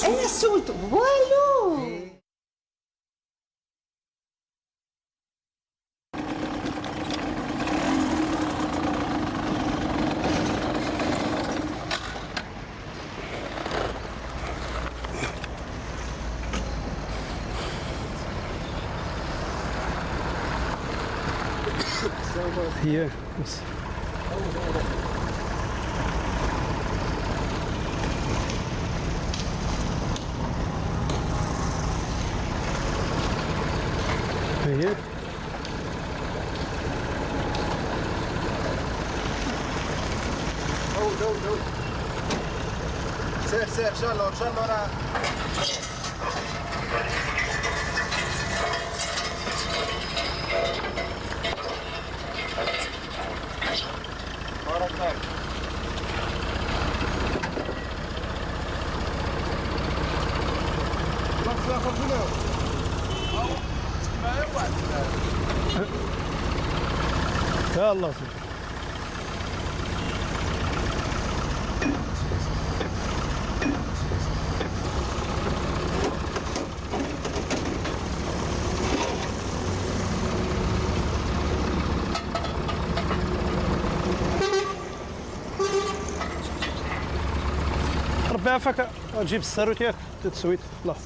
انا سولت والو. هي بس هي دول سير ان شاء الله انا بارك الله. يا الله سبحانه. ربي يعافاك تجيب الساروت ياك تتسويت الله.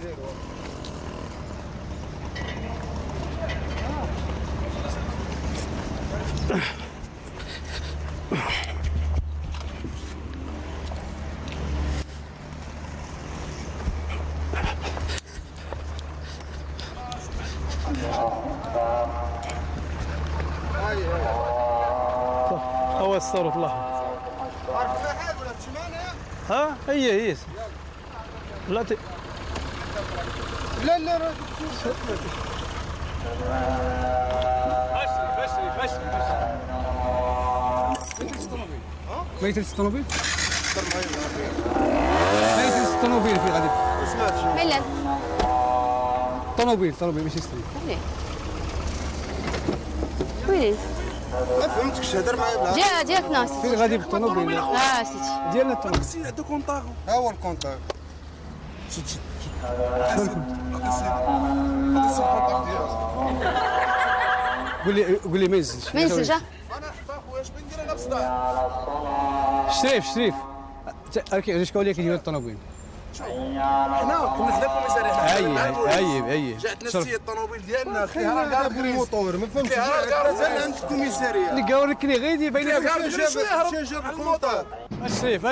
هو الساروت الله. عارف فيها حاجه ولا تمشي معنا؟ ها هي لا لا ما يتلس الطوموبيل ما يتلس الطوموبيل في غادي فعلا طوموبيل ماشي ستري وين ما فهمتكش هضر معايا بلا ديالك ناصر فين غادي بالطوموبيل سيتي ديالنا الطوموبيل سي دو كونطاغ ها هو الكونتاك شد قول لي ما ينزلش ما ينسجا انا حفا خويا اش بندير انا بصداع شريف اوكي علاش قال لك ديال الطوموبيل حنا كنا حدا الكوميساريه جاتنا السيد الطوموبيل ديالنا خليها كاع بالموتور ما فهمتش مازال عند الكوميساريه اللي قاورك لي غير يبين لك جاب الكونتاك اشرف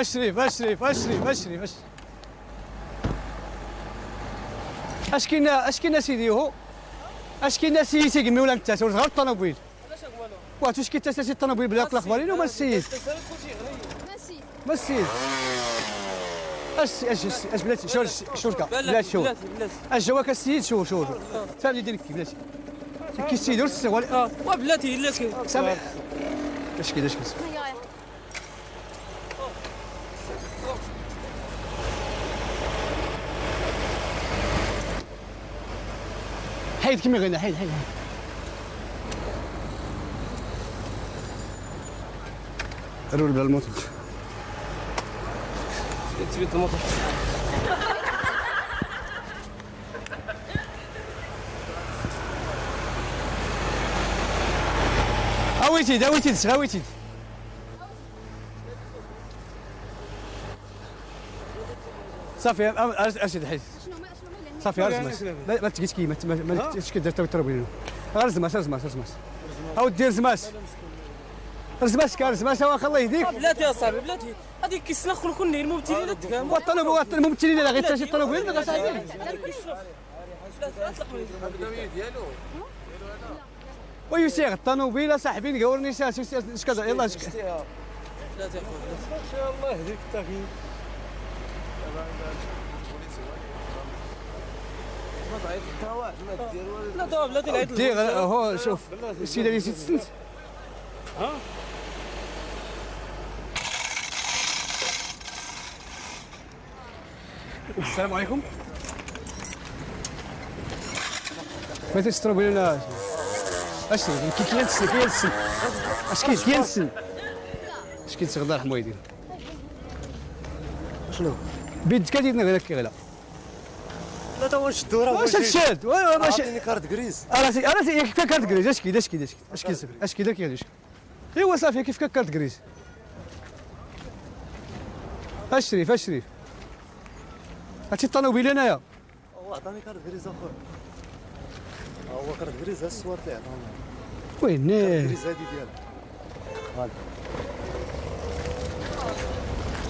اش كاين سيدي هو اش كاين سيدي تيقمي ولا انت غير الطوموبيل واش كاين حتى سي الطوموبيل بلا الاخبارين وما السيد ما السيد اش بلاتي شركه بلاتي شو اش جواك السيد شو ثاني ديالك بلاتي كي السيد ورث بلاتي لا سامع اش كاين حيد كيما غينا حيد رول بلا الموتور تبيت الموتور هاويتيد صافي ارشد حيد صافي ارزماس ما تقيس كي ما تشكد التربيل ارزماس هاو دير زماس رزماس واخا الله يهديك بلاتي يا صاحبي بلاتي هذيك كيسنخ كلني الممثلين الممثلين لا غير شي طلبوا لنا صاحبي ويسير الطنوبيله صاحبي نقورني اش كذا يلاه بلاتي يا خويا الله يهديك التغيير لا دابا بلاتي العيد دير هو شوف السيده اللي ست ها السلام عليكم ما تشربوا لنا اش كينسن اش كينسن اش كيتغدى الحمويدين شنو بيد كديرنا غير كيغلا لا تا واش الدوره واش هادشاد ماشي عطيني كارت كريز انا كيف كارت كريز اش كي اش كي داك يعيش ايوا صافي كيف كارت كريز اشريف هادشي الطوموبيل انايا هو عطاني كارت كريز اخويا هو كارت كريز ها الصور اللي عطاهم وين كريز هادي ديالها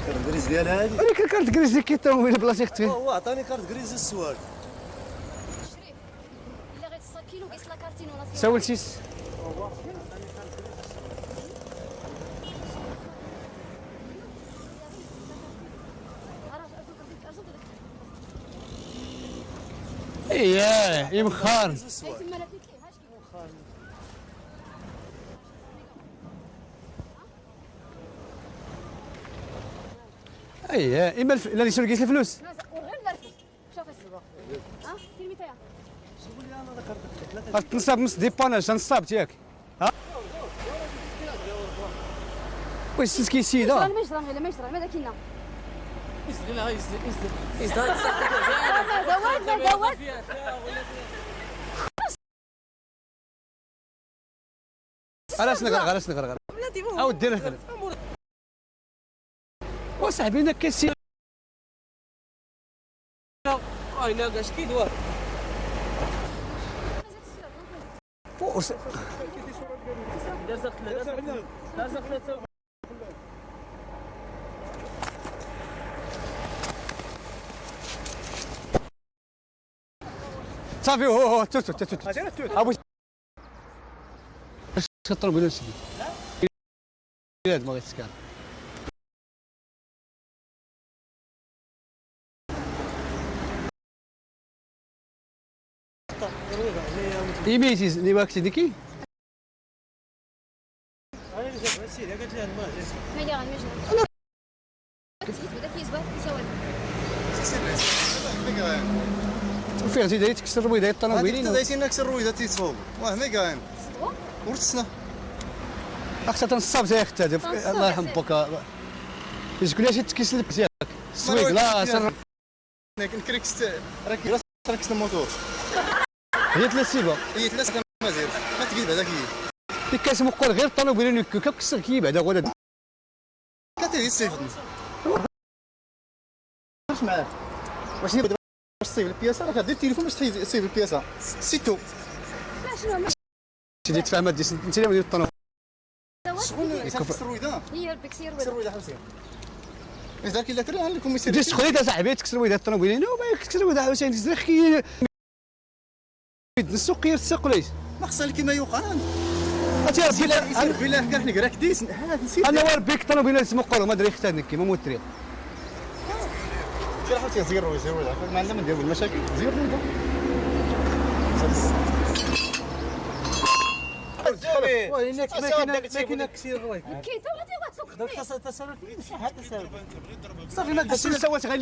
كارت كريز ديالها هادي ولكن كارت كريز اللي كيطوموبيل بلاصه اختي هو عطاني كارت كريز السواد الا غير 100 كيلو قيس لا كارتين ولا سولتيس اييه يمخار تما لا تليهاش كيما اييه اما لا اللي شرو كيس الفلوس وغير نرفد شوف السباق فين متايا غتنصاب نص ديباناج غنصاب ياك ها واش سيت كيسيد ما يجرى ما يجرى ماذا كاينه يزدي لا يزدي هذا واد علاش نغرق بلاتي او دير الخلف وصاحبي انا كيسيد انا كاش كيدوار صافي هو توت ابو اش كطلب ولا سيدي لا ما غيتسكر يميتيز اللي باك سيديكي ما اللي غنجرى بدا كيزبط كيساوي وفيه زيد تكسر الرويضه الطوموبيلين دايتي نكسر الرويده تيتصوب واه ما كاين ورثنا اختي تنصاب زي اختي الله يرحم بوكا يجيك لي شي تكيس ياك السويق لا سر نكريكس راكي ركسنا الموتور هي ثلاث سيبه هي ثلاثه مزير ما تقيد هذاك ديك كاسمو غير الطوموبيلين كيكسر كي بعدا غدا كاتي يستيفدني واش معاك واش نبدا باش تصيب البياسه راك دير التليفون باش تصيب البياسه سيتو سيدي تفهم هادي انت اللي مدير الطوموبيل شكون يكسر الرويده هي البكسير يكسر الرويده حبسي اذا كاين لا تري عندكم يسير دير تخليد صاحبي تكسر ويدات الطوموبيلين وما يكسر ويدات عاوتاني زرخي السوق يرسق ليش ما خصها كيما يوقع هاتي يسير بالله كان نقرا كديس هذا نسيت انا وربيك الطوموبيل اسمه قولوا ما ادري اختارني كيما موتري سير حاولتي زيرو ما عندنا من ديال المشاكل زيرو انت ما كاين الرويد كيتا ولا دير صافي ما داش سوات غير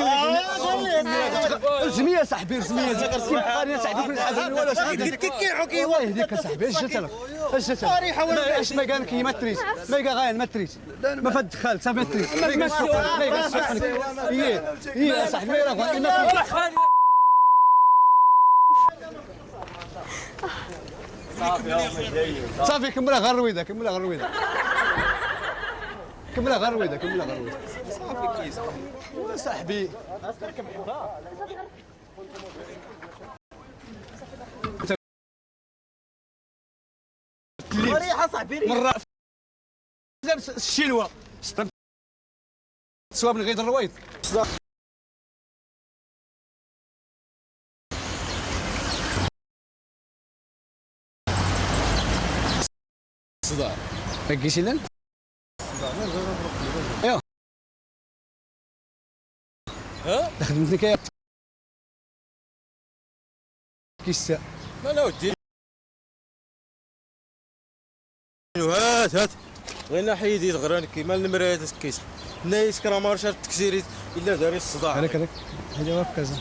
رزميه صاحبي رزميه قاري صاحبي كل حاجه ولا صاحبي كيعوكي الله يهديك صاحبي اش جات لك اش جات اش ما قالك ما تريس ما قال غاين ما تريس ما فد دخل صافي ما تريس ما يسوق هي صاحبي راه صافي كملها غير رويده صافي كيس صاحبي مريحه صاحبي مره لابس الشلوه صواب غير الرويض صداع ما كاينش الا ايوا ها خدمتني كاين كيس لا لا ودي هات غير حيدي الغران كيما المرايه كيس نايس كرا مارشا التكسيري الا داري الصداع هذاك هذا هو كذا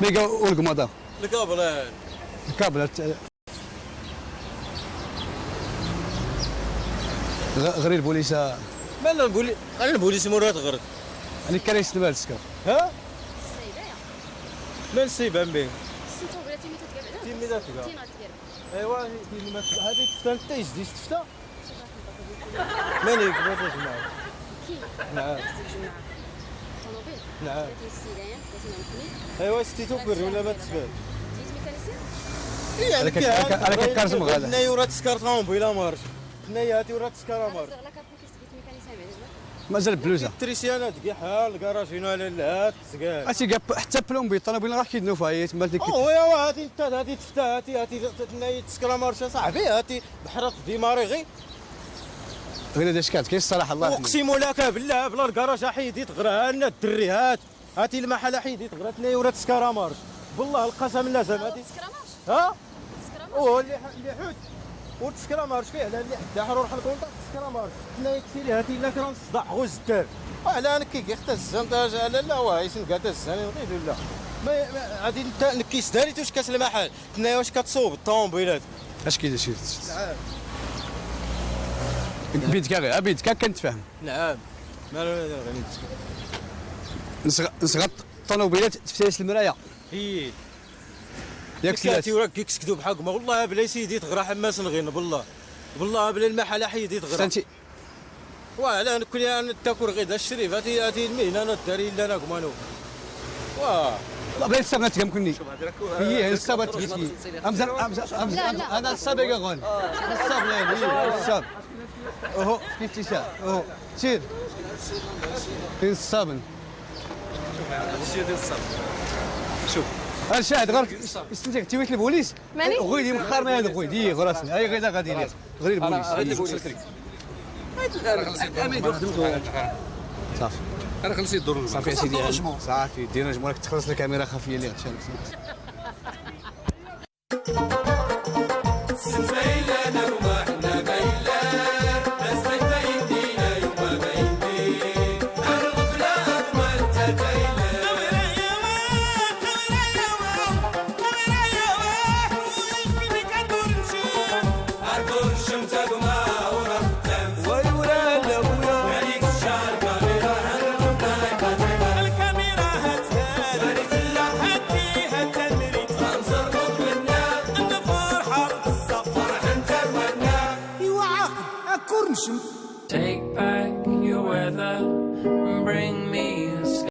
ميغا والقماضه الكابل غير البوليس مالا نقول انا البوليس مرات غرق انا كريس المال سكر ها ما نسيبها مبين السنتو ولا تيمي تتقابل تيمي تتقابل. تينا تقابل ايوا هذه تفتا انت يجدي تفتا مالك ما تجمع كاين نعم الجماعه طوموبيل نعم 30 السيدان 30 الكنيك ايوا ستيتو كوري ولا ما تسباب جيت ميكانيسيان يعني انا كنكرزم غادا ناي ورا تسكر طوموبيله مارش ناي هاتي ورا تسكر مارش لا كابو كيستيت ميكانيسيان بعدا مازال بلوزه التريسيانات كاع حال الكراج هنا لا تسكال اسي حتى بلومبي طوموبيل راه كيدنو فيها هي تما ديك او يا هاتي انت هاتي تفتا هاتي ناي تسكر مارش صاحبي هاتي بحرات ديماري غي غير هذا شكات كاين الصراحه الله يحميك اقسم لك بالله بلا الكراج حيدي تغرى لنا الدري هاتي المحل حيدي تغرى ناي ورا تسكر مارش بالله القسم لازم هاتي سكراماش ها سكراماش او اللي حوت وتسكر مارش فيه على اللي حدا حرور حلقون تسكر مارش لا يكسيري هاتي الا كان صداع غوز الدار على انك كي اختزن لا لا واه سنقاد الزاني غير لا ما غادي انت نكيس داري واش كاس المحل تنايا واش كتصوب الطوموبيلات اش كيدير شي بيدك غير بيدك كنتفاهم نعم مالو غادي نصغط الطوموبيلات تفتيش المرايه هي ياك سلات سلاتي وراك كيكسكدو بحق ما والله بلا سيدي تغرى حماس نغين بالله بالله بلا المحل حيدي تغرى فهمتي واه نكون انا تاكل غير الشريف هاتي المهنه انا الداري لا انا كمانو واه لا بلا الصبغه تكمكني هي الصبغه تجي امزل هذا الصبغه غون الصبغه هي الصبغ اوه كيف تيشا اوه سير فين الصابن شوف الشاهد غير استنتي تيويت البوليس ماني؟ غيدي مخرنا هذا غيدي غراسني هاي غير غادي ليه غير البوليس صافي انا خلصي الدور صافي سيدي صافي دير نجمو راك تخلص الكاميرا خفيه اللي غتشارك Take back your weather and bring me